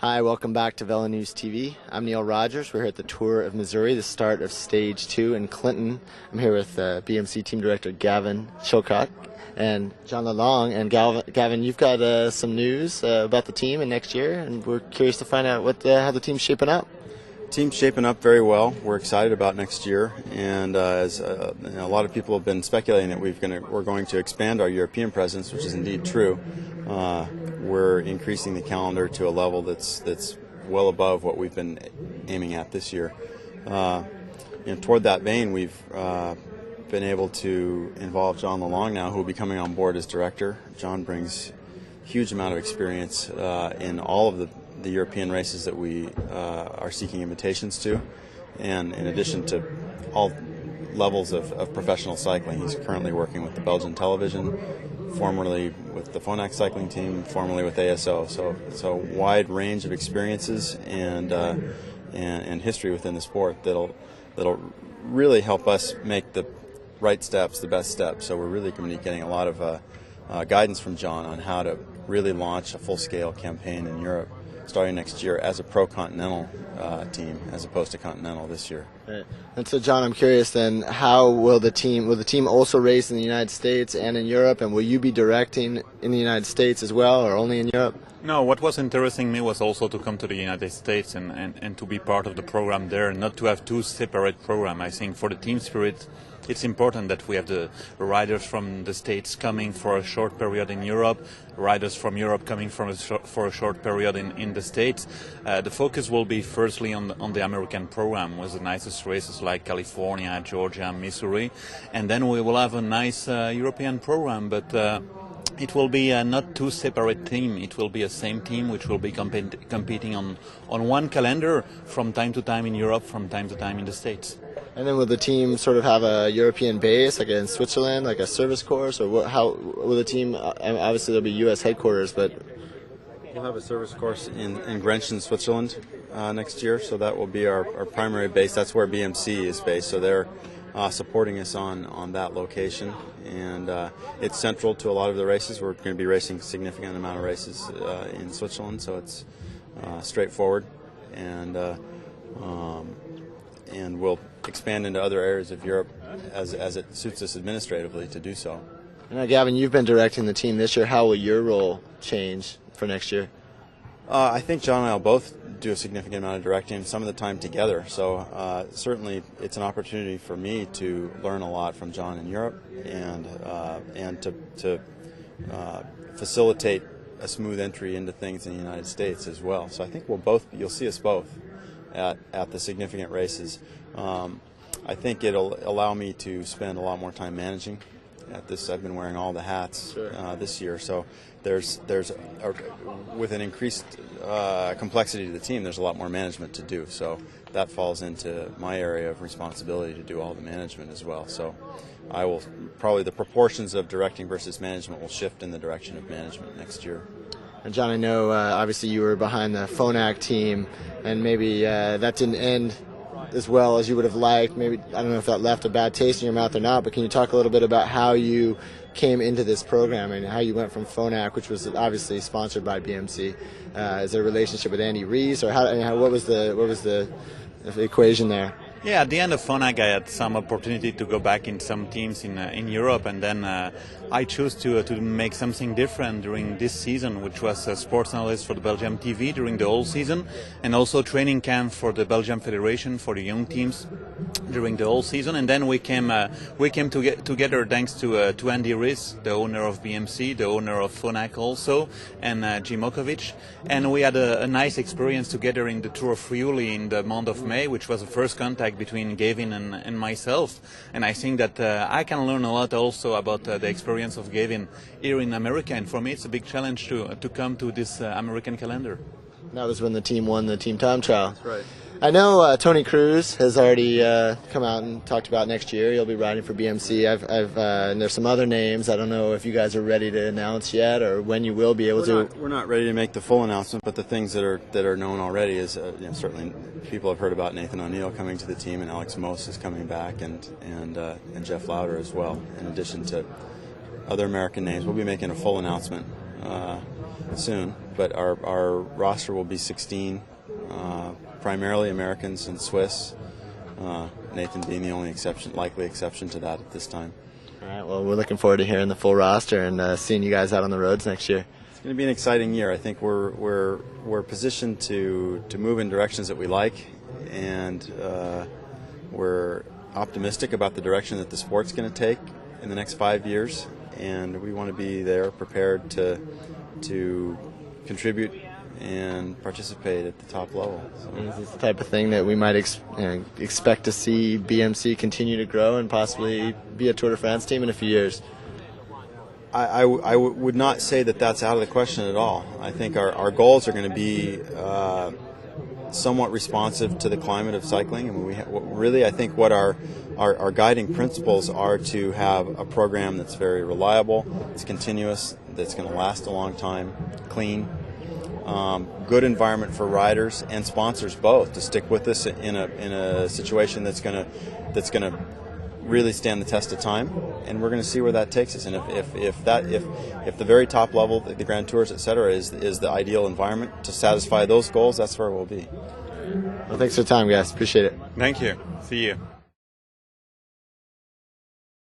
Hi, welcome back to Vela News TV. I'm Neil Rogers. We're here at the Tour of Missouri, the start of Stage 2 in Clinton. I'm here with BMC Team Director Gavin Chilcotte and John Lelangue. And Gavin, you've got some news about the team and next year, and we're curious to find out how the team's shaping up. Team's shaping up very well. We're excited about next year, and as a lot of people have been speculating that we're going to expand our European presence, which is indeed true. We're increasing the calendar to a level that's well above what we've been aiming at this year. Toward that vein, we've been able to involve John Lelangue now, who will be coming on board as director. John brings a huge amount of experience in all of the European races that we are seeking invitations to, and in addition to all levels of professional cycling. He's currently working with the Belgian television, formerly with the Phonak cycling team, formerly with ASO. So it's a wide range of experiences and history within the sport that'll really help us make the right steps, the best steps. So we're really going to be getting a lot of guidance from John on how to really launch a full-scale campaign in Europe starting next year as a pro-continental team as opposed to continental this year. Right. And so, John, I'm curious then, how will the team also race in the United States and in Europe, and will you be directing in the United States as well, or only in Europe? No, what was interesting me was also to come to the United States and to be part of the program there, not to have two separate programs. I think for the team spirit, it's important that we have the riders from the States coming for a short period in Europe, riders from Europe coming for a short period in the States. The focus will be firstly on the American program with the nicest races like California, Georgia, Missouri, and then we will have a nice European program, but it will be not two separate teams. It will be a same team which will be competing on one calendar from time to time in Europe, from time to time in the States. And then will the team sort of have a European base, like in Switzerland, like a service course, or how will the team? Obviously, there'll be U.S. headquarters, but we'll have a service course in Grenchen, Switzerland next year. So that will be our primary base. That's where BMC is based. So they're supporting us on that location, and it's central to a lot of the races. We're going to be racing a significant amount of races in Switzerland, so it's straightforward, and we'll expand into other areas of Europe as it suits us administratively to do so. Now, Gavin, you've been directing the team this year. How will your role change for next year? I think John and I will both do a significant amount of directing, some of the time together. So certainly it's an opportunity for me to learn a lot from John in Europe and to facilitate a smooth entry into things in the United States as well. So I think you'll see us both at the significant races. I think it'll allow me to spend a lot more time managing. At this, I've been wearing all the hats this year, so with an increased complexity to the team, there's a lot more management to do. So that falls into my area of responsibility to do all the management as well. So I will probably the proportions of directing versus management will shift in the direction of management next year. And John, I know obviously you were behind the Phonak team, and maybe that didn't end as well as you would have liked. Maybe, I don't know if that left a bad taste in your mouth or not, but can you talk a little bit about how you came into this program and how you went from Phonak, which was obviously sponsored by BMC? Is there a relationship with Andy Rees, or what was the equation there? Yeah, at the end of Phonak, I had some opportunity to go back in some teams in Europe, and then I chose to make something different during this season, which was a sports analyst for the Belgium TV during the whole season, and also training camp for the Belgium Federation for the young teams during the whole season. And then we came together thanks to Andy Rees, the owner of BMC, the owner of Phonak also, and Jim Okovic, and we had a nice experience together in the Tour of Friuli in the month of May, which was the first contact between Gavin and myself. And I think that I can learn a lot also about the experience of Gavin here in America, and for me it's a big challenge to come to this American calendar. That was when the team won the Team Time Trial. That's right. I know Tony Cruz has already come out and talked about next year. He'll be riding for BMC. And there's some other names. I don't know if you guys are ready to announce yet, or when you will be able to. We're not ready to make the full announcement, but the things that are known already is certainly people have heard about Nathan O'Neill coming to the team, and Alex Moss is coming back, and Jeff Lauder as well. In addition to other American names, we'll be making a full announcement soon, but our roster will be 16, primarily Americans and Swiss. Nathan being the only likely exception to that at this time. All right. Well, we're looking forward to hearing the full roster and seeing you guys out on the roads next year. It's going to be an exciting year. I think we're positioned to move in directions that we like, and we're optimistic about the direction that the sport's going to take in the next 5 years, and we want to be there prepared to contribute and participate at the top level. So. Is this the type of thing that we might expect to see BMC continue to grow and possibly be a Tour de France team in a few years? I would not say that that's out of the question at all. I think our goals are going to be somewhat responsive to the climate of cycling. I mean, I think what our guiding principles are to have a program that's very reliable, it's continuous, that's going to last a long time, clean, good environment for riders and sponsors both to stick with us in a situation that's going to really stand the test of time, and we're going to see where that takes us. And if the very top level, the Grand Tours, etc., is the ideal environment to satisfy those goals, that's where we'll be. Well, thanks for the time, guys. Appreciate it. Thank you. See you.